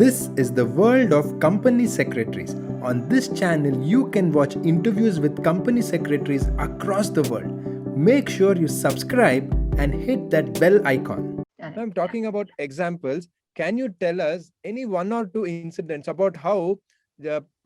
This is the world of company secretaries. On this channel, you can watch interviews with company secretaries across the world. Make sure you subscribe and hit that bell icon. Correct. I'm talking about examples. Can you tell us any one or two incidents about how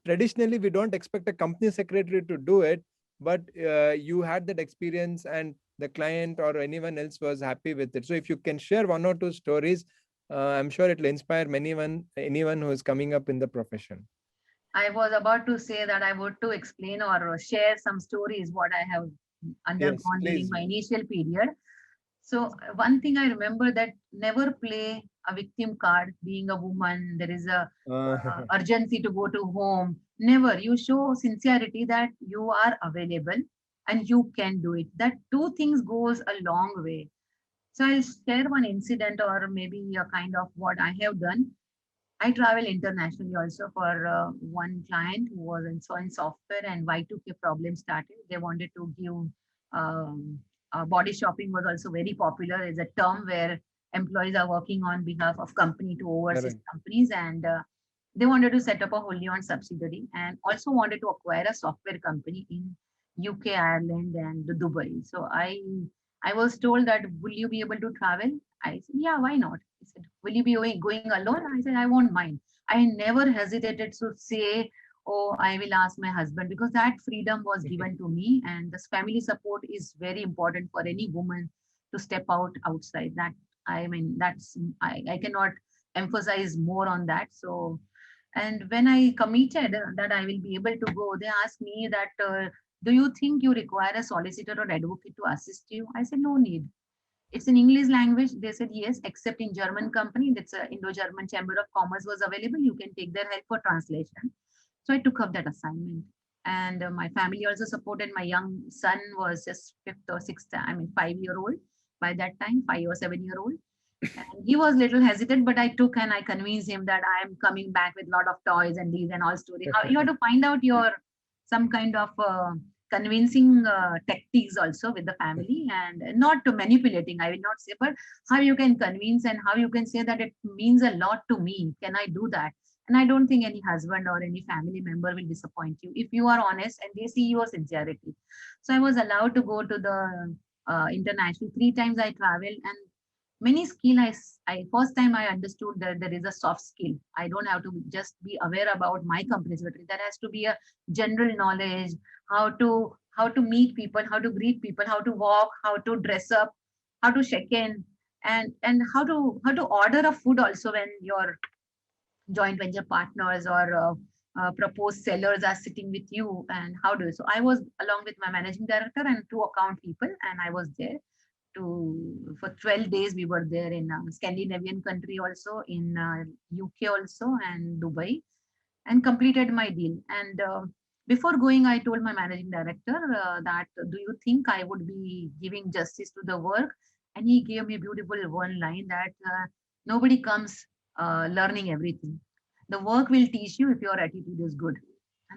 traditionally we don't expect a company secretary to do it, but you had that experience and the client or anyone else was happy with it? So if you can share one or two stories, I'm sure it will inspire anyone who is coming up in the profession. I was about to say that I would to explain or share some stories what I have Yes, undergone during please. my initial period. So one thing I remember that never play a victim card. Being a woman, there is a urgency to go to home. Never. You show sincerity that you are available and you can do it. That two things goes a long way. So I'll share one incident or maybe a kind of what I have done. I travel internationally also for one client who was in software and Y2K problem started. They wanted to give body shopping was also very popular as a term where employees are working on behalf of company to overseas Correct. companies and they wanted to set up a wholly owned subsidiary and also wanted to acquire a software company in UK, Ireland and Dubai. So I was told that will you be able to travel? I said, yeah, why not? He said, will you be going alone? I said, I won't mind. I never hesitated to say, oh, I will ask my husband because that freedom was given to me. And this family support is very important for any woman to step out outside. That I mean, I cannot emphasize more on that. So, and when I committed that I will be able to go, they asked me that, do you think you require a solicitor or advocate to assist you? I said, no need. It's in English language. They said yes, except in German company. That's a Indo-German Chamber of Commerce was available. You can take their help for translation. So I took up that assignment. And my family also supported. My young son was just fifth or sixth, I mean, 5 year old by that time, 5 or 7 year old. And he was little hesitant, but I took and I convinced him that I am coming back with a lot of toys and these and all story. How you have to find out your some kind of convincing tactics also with the family and not to manipulating. I will not say, but how you can convince and how you can say that it means a lot to me. Can I do that? And I don't think any husband or any family member will disappoint you if you are honest and they see your sincerity. So I was allowed to go to the international 3 times I traveled and many skill I first time I understood that there is a soft skill. I don't have to just be aware about my company's secretary. There has to be a general knowledge, how to meet people, how to greet people, how to walk, how to dress up, how to check in, and how to order a food also when your joint venture partners or proposed sellers are sitting with you and how do you. So I was along with my managing director and two account people and I was there to for 12 days we were there in Scandinavian country also in UK also and Dubai and completed my deal and before going I told my managing director that do you think I would be giving justice to the work and he gave me a beautiful one line that nobody comes learning everything. The work will teach you if your attitude is good.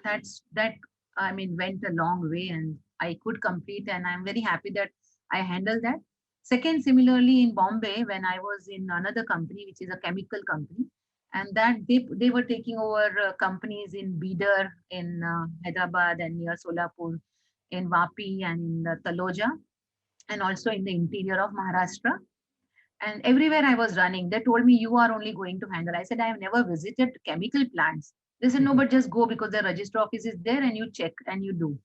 And that I mean went a long way and I could complete and I'm very happy that I handled that. Second, similarly in Bombay, when I was in another company, which is a chemical company, and that they were taking over companies in Bidar, in Hyderabad, and near Solapur, in Vapi, and in Taloja, and also in the interior of Maharashtra. And everywhere I was running, they told me you are only going to handle. I said I have never visited chemical plants. They said no, but just go because the register office is there, and you check and you do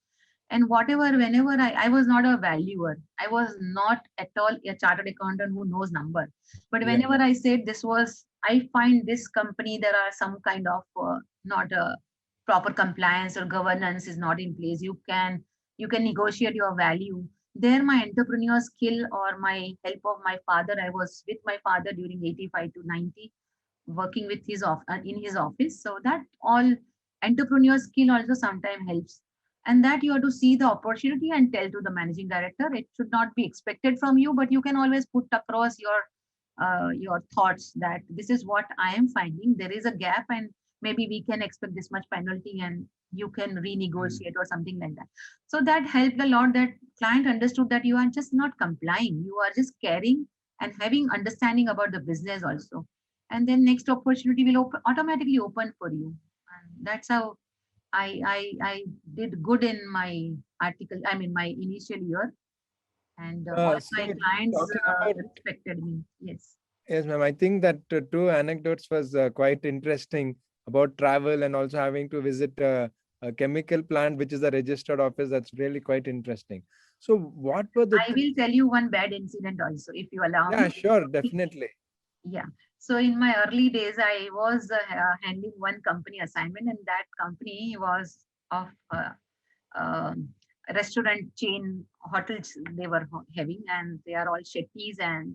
and whatever whenever I was not a valuer, I was not at all a chartered accountant who knows number, but Yeah. whenever I said this was I find this company there are some kind of not a proper compliance or governance is not in place, you can negotiate your value there. My entrepreneur skill or my help of my father, I was with my father during 85 to 90 working with his in his office, so that all entrepreneur skill also sometimes helps. And that you have to see the opportunity and tell to the managing director. It should not be expected from you, but you can always put across your thoughts that this is what I am finding, there is a gap and maybe we can expect this much penalty and you can Mm. renegotiate or something like that. So that helped a lot, that client understood that you are just not complying, you are just caring and having understanding about the business also. and then next opportunity will automatically open for you. And that's how I did good in my article. I mean, my initial year, and all So my clients talking about, respected me. Yes. yes, ma'am, I think that two anecdotes was quite interesting about travel and also having to visit a chemical plant, which is a registered office. That's really quite interesting. So, what were the I will tell you one bad incident also, if you allow yeah, me. sure, definitely. Yeah. So in my early days, I was handling one company assignment, and that company was of um, restaurant chain hotels they were having, and they are all Shetties. And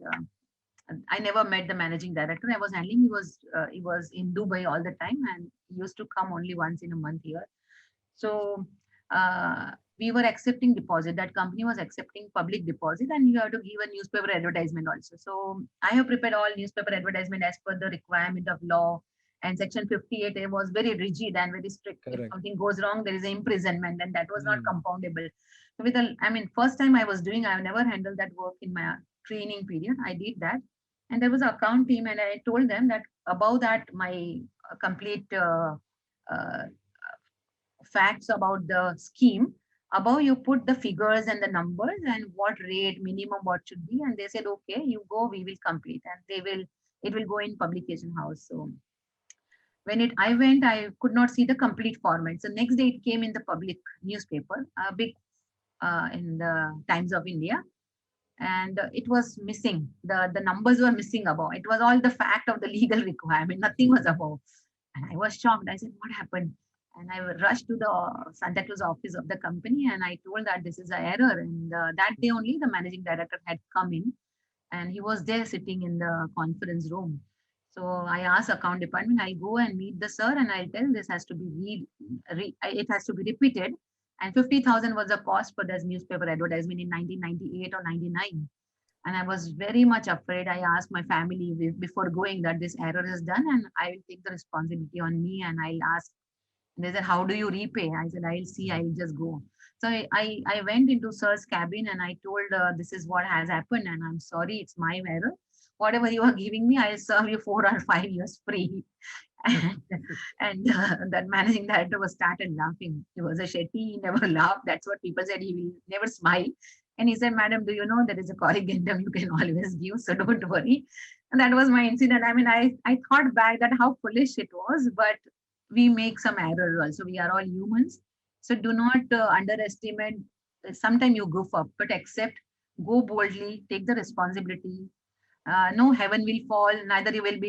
I never met the managing director. I was handling. He was in Dubai all the time, and he used to come only once in a month here. So we were accepting deposit. That company was accepting public deposit, and you have to give a newspaper advertisement also. So I have prepared all newspaper advertisement as per the requirement of law. And Section 58A was very rigid and very strict. If Correct. something goes wrong, there is an imprisonment, and that was not Hmm. compoundable. So I mean, first time I was doing, I've never handled that work in my training period. I did that, and there was an account team, and I told them that above that my complete uh, facts about the scheme. Above you put the figures and the numbers and what rate minimum what should be, and they said okay, you go, we will complete, and it will go in publication house. So when it I went, I could not see the complete format. So next day it came in the public newspaper, big, in the Times of India, and it was missing. The numbers were missing above. It was all the fact of the legal requirement, nothing was above. And I was shocked. I said, what happened? And I rushed to the Santa Cruz office of the company, and I told that this is an error. And that day only the managing director had come in, and he was there sitting in the conference room. So I asked account department, I'll go and meet the sir, and I'll tell this has to be it has to be repeated. And 50,000 was the cost for this newspaper advertisement in 1998 or 99. And I was very much afraid. I asked my family before going that this error is done, and I will take the responsibility on me, and I'll ask. They said, how do you repay? I said, I'll see, I'll just go. So I went into sir's cabin, and I told, this is what has happened, and I'm sorry, it's my error. Whatever you are giving me, I'll serve you 4 or 5 years free. And that managing director was started laughing. He was a Shetty, he never laughed. That's what people said. He will never smile. And he said, Madam, do you know there is a corrigendum you can always give, so don't worry. And that was my incident. I mean, I thought back that how foolish it was, but we make some errors also. We are all humans. So do not underestimate. Sometimes you goof up, but accept, go boldly, take the responsibility. No heaven will fall, neither you will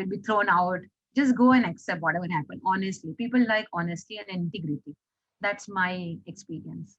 be thrown out. Just go and accept whatever happened honestly. People like honesty and integrity. That's my experience.